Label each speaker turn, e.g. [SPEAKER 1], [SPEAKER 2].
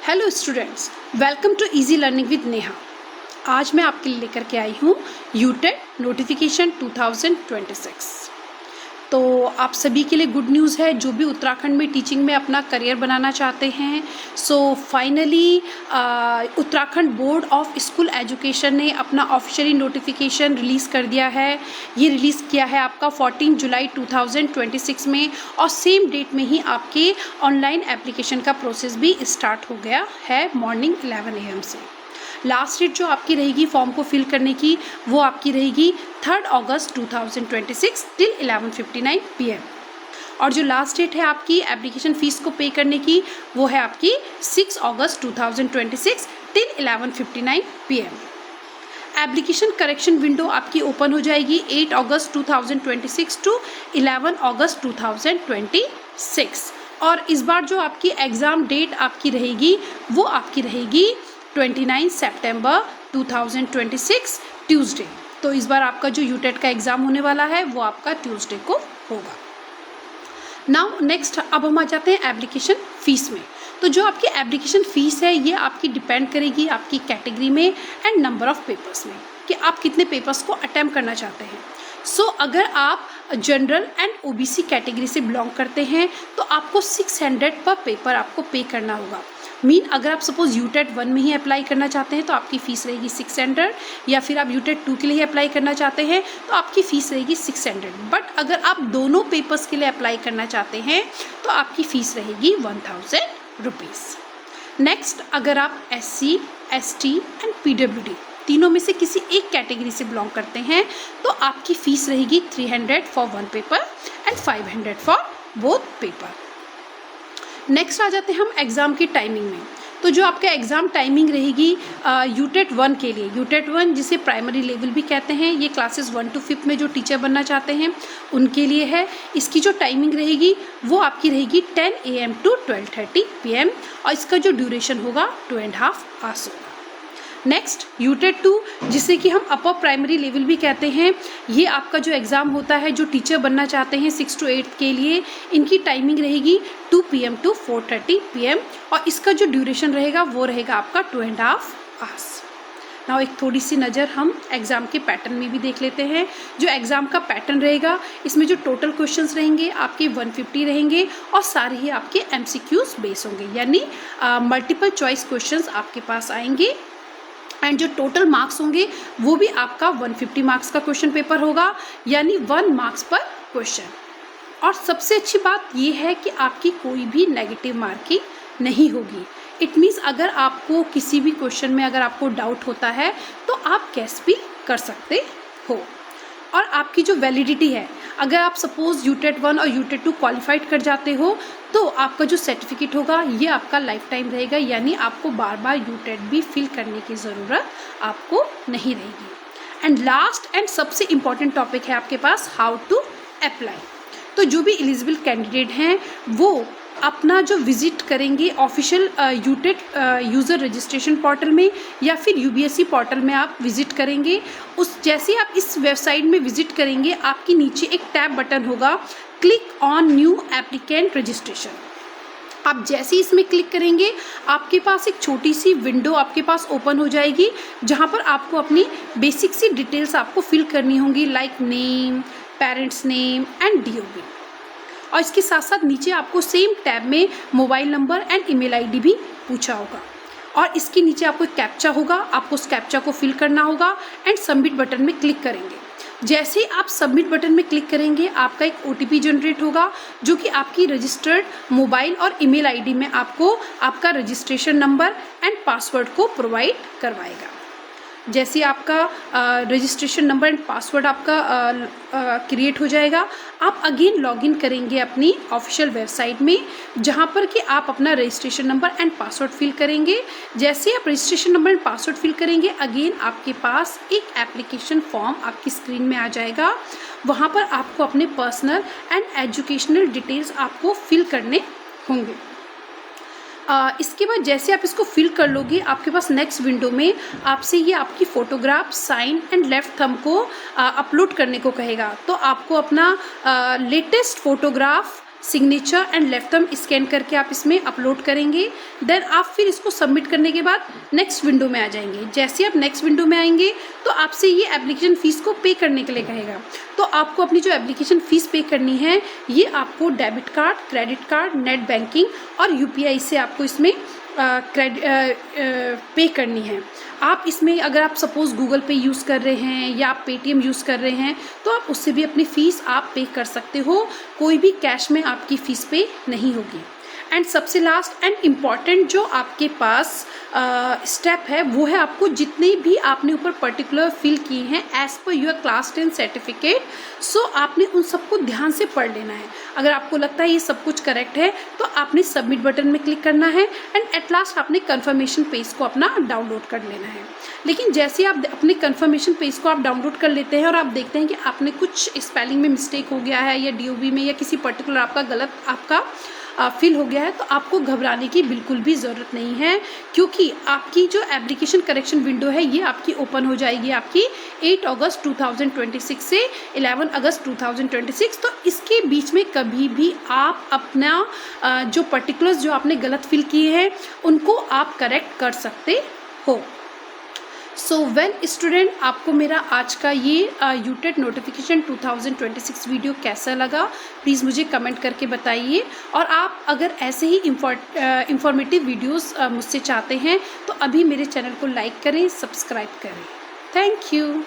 [SPEAKER 1] Hello students, welcome to easy learning with Neha. आज मैं आपके लिए लेकर के आई हूँ यूटेट नोटिफिकेशन 2026। तो आप सभी के लिए गुड न्यूज़ है जो भी उत्तराखंड में टीचिंग में अपना करियर बनाना चाहते हैं। So finally Uttarakhand board of school education ने अपना ऑफिशियली नोटिफिकेशन रिलीज़ कर दिया है। ये रिलीज़ किया है आपका 14 जुलाई 2026 में, और सेम डेट में ही आपके ऑनलाइन एप्लीकेशन का प्रोसेस भी स्टार्ट हो गया है मॉर्निंग 11 AM से। लास्ट डेट जो आपकी रहेगी फॉर्म को फिल करने की वो आपकी रहेगी 3 अगस्त 2026 टिल 11:59 PM। और जो लास्ट डेट है आपकी एप्लीकेशन फ़ीस को पे करने की वो है आपकी 6 अगस्त 2026 till 11:59 PM। Application correction window आपकी ओपन हो जाएगी 8 अगस्त 2026 टू 11 अगस्त 2026। और इस बार जो आपकी एग्ज़ाम डेट आपकी रहेगी वो आपकी रहेगी 29 सितंबर 2026 ट्यूसडे। तो इस बार आपका जो यूटेट का एग्ज़ाम होने वाला है वो आपका ट्यूसडे को होगा। नाउ नेक्स्ट अब हम आ जाते हैं एप्लीकेशन फ़ीस में। तो जो आपकी एप्लीकेशन फ़ीस है ये आपकी डिपेंड करेगी आपकी कैटेगरी में एंड नंबर ऑफ़ पेपर्स में, कि आप कितने पेपर्स को अटैम्प्ट करना चाहते हैं। सो अगर आप जनरल एंड ओबीसी कैटेगरी से बिलोंग करते हैं तो आपको 600 पर पेपर आपको पे करना होगा। अगर आप सपोज यूटेट 1 में ही अप्लाई करना चाहते हैं तो आपकी फ़ीस रहेगी 600, या फिर आप यूटेट 2 के लिए ही अप्लाई करना चाहते हैं तो आपकी फ़ीस रहेगी 600। बट अगर आप दोनों पेपर्स के लिए अप्लाई करना चाहते हैं तो आपकी फ़ीस रहेगी 1000 रुपीज़। नेक्स्ट, अगर आप SC, ST एंड PWD तीनों में से किसी एक कैटेगरी से बिलोंग करते हैं तो आपकी फ़ीस रहेगी 300 for 1 paper and 500 for both paper. Next आ जाते हैं हम एग्ज़ाम की टाइमिंग में। तो जो आपका एग्ज़ाम टाइमिंग रहेगी यूटेट 1 के लिए, यूटेट 1 जिसे प्राइमरी लेवल भी कहते हैं, ये क्लासेस 1 to 5 में जो टीचर बनना चाहते हैं उनके लिए है। इसकी जो टाइमिंग रहेगी वो आपकी रहेगी 10 AM टू 12:30 PM, और इसका जो ड्यूरेशन होगा 2.5 आवर्स होगा। नेक्स्ट, यूटेट 2 जिसे कि हम अपर प्राइमरी लेवल भी कहते हैं, ये आपका जो एग्ज़ाम होता है जो टीचर बनना चाहते हैं 6 to 8 के लिए, इनकी टाइमिंग रहेगी 2 PM टू 4:30 PM, और इसका जो ड्यूरेशन रहेगा वो रहेगा आपका 2.5 आवर्स। नाउ एक थोड़ी सी नज़र हम एग्ज़ाम के पैटर्न में भी देख लेते हैं। जो एग्ज़ाम का पैटर्न रहेगा इसमें जो टोटल क्वेश्चंस रहेंगे आपके 150 रहेंगे, और सारे ही आपके MCQs बेस होंगे, यानी मल्टीपल चॉइस क्वेश्चंस आपके पास आएंगे। एंड जो टोटल मार्क्स होंगे वो भी आपका 150 मार्क्स का क्वेश्चन पेपर होगा, यानी 1 मार्क्स पर क्वेश्चन। और सबसे अच्छी बात ये है कि आपकी कोई भी नेगेटिव मार्किंग नहीं होगी। इट मीन्स अगर आपको किसी भी क्वेश्चन में अगर आपको डाउट होता है तो आप कैस भी कर सकते हो। और आपकी जो वैलिडिटी है, अगर आप सपोज यूटेट 1 और यूटेट 2 क्वालिफाइड कर जाते हो तो आपका जो सर्टिफिकेट होगा ये आपका लाइफ टाइम रहेगा, यानी आपको बार बार यूटेट भी फिल करने की ज़रूरत आपको नहीं रहेगी। एंड लास्ट एंड सबसे इम्पॉर्टेंट टॉपिक है आपके पास हाउ टू अप्लाई। तो जो भी एलिजिबल कैंडिडेट हैं वो अपना जो विज़िट करेंगे official UTET user registration portal में या फिर UBSE पोर्टल में आप विज़िट करेंगे। उस जैसे आप इस वेबसाइट में विज़िट करेंगे आपके नीचे एक टैब बटन होगा, click on new applicant registration. आप जैसे ही इसमें क्लिक करेंगे आपके पास एक छोटी सी विंडो आपके पास ओपन हो जाएगी, जहाँ पर आपको अपनी बेसिक सी डिटेल्स आपको फिल करनी होंगी, like name, parents name and DOB। और इसके साथ साथ नीचे आपको सेम टैब में mobile number and email ID भी पूछा होगा, और इसके नीचे आपको एक कैप्चा होगा, आपको उस कैप्चा को फिल करना होगा एंड सबमिट बटन में क्लिक करेंगे। जैसे आप सबमिट बटन में क्लिक करेंगे आपका एक OTP जनरेट होगा जो कि आपकी रजिस्टर्ड मोबाइल और ईमेल ID में आपको आपका रजिस्ट्रेशन नंबर एंड पासवर्ड को प्रोवाइड करवाएगा। जैसे आपका रजिस्ट्रेशन नंबर एंड पासवर्ड आपका क्रिएट हो जाएगा, आप अगेन लॉगिन करेंगे अपनी ऑफिशियल वेबसाइट में, जहां पर कि आप अपना registration number and password fill करेंगे। जैसे आप registration number and password fill करेंगे अगेन आपके पास एक एप्लीकेशन फॉर्म आपकी स्क्रीन में आ जाएगा। वहां पर आपको अपने पर्सनल एंड एजुकेशनल डिटेल्स आपको फिल करने होंगे। इसके बाद जैसे आप इसको फिल कर लोगे आपके पास नेक्स्ट विंडो में आपसे ये आपकी photograph, sign and left thumb को अपलोड करने को कहेगा। तो आपको अपना latest photograph signature and left thumb scan करके आप इसमें अपलोड करेंगे। देन आप फिर इसको सबमिट करने के बाद नेक्स्ट विंडो में आ जाएंगे। जैसे आप नेक्स्ट विंडो में आएंगे तो आपसे ये एप्लीकेशन फ़ीस को पे करने के लिए कहेगा। तो आपको अपनी जो एप्लीकेशन फ़ीस पे करनी है ये आपको debit card, credit card, net banking और यूपीआई से आपको इसमें पे करनी है। आप इसमें अगर आप सपोज़ गूगल पे यूज़ कर रहे हैं या आप पेटीएम यूज़ कर रहे हैं तो आप उससे भी अपनी फ़ीस आप पे कर सकते हो। कोई भी कैश में आपकी फ़ीस पे नहीं होगी। एंड सबसे लास्ट एंड इम्पॉर्टेंट जो आपके पास स्टेप है वो है आपको जितने भी आपने ऊपर पर्टिकुलर फिल किए हैं as per your class 10 certificate, सो आपने उन सबको ध्यान से पढ़ लेना है। अगर आपको लगता है ये सब कुछ करेक्ट है तो आपने सबमिट बटन में क्लिक करना है एंड एट लास्ट आपने कन्फर्मेशन पेज को अपना डाउनलोड कर लेना है। लेकिन जैसे आप अपने कन्फर्मेशन पेज को आप डाउनलोड कर लेते हैं और आप देखते हैं कि आपने कुछ स्पेलिंग में मिस्टेक हो गया है या डीओबी में या किसी पर्टिकुलर आपका गलत आपका फिल हो गया है, तो आपको घबराने की बिल्कुल भी ज़रूरत नहीं है, क्योंकि आपकी जो एप्लीकेशन करेक्शन विंडो है ये आपकी ओपन हो जाएगी आपकी 8 अगस्त 2026 से 11 अगस्त 2026। तो इसके बीच में कभी भी आप अपना जो पर्टिकुलर्स जो आपने गलत फिल किए हैं उनको आप करेक्ट कर सकते हो। सो वेल स्टूडेंट, आपको मेरा आज का ये यूटेट नोटिफिकेशन 2026 वीडियो कैसा लगा प्लीज़ मुझे कमेंट करके बताइए। और आप अगर ऐसे ही इंफॉर्मेटिव वीडियोस मुझसे चाहते हैं तो अभी मेरे चैनल को लाइक करें, सब्सक्राइब करें। Thank you.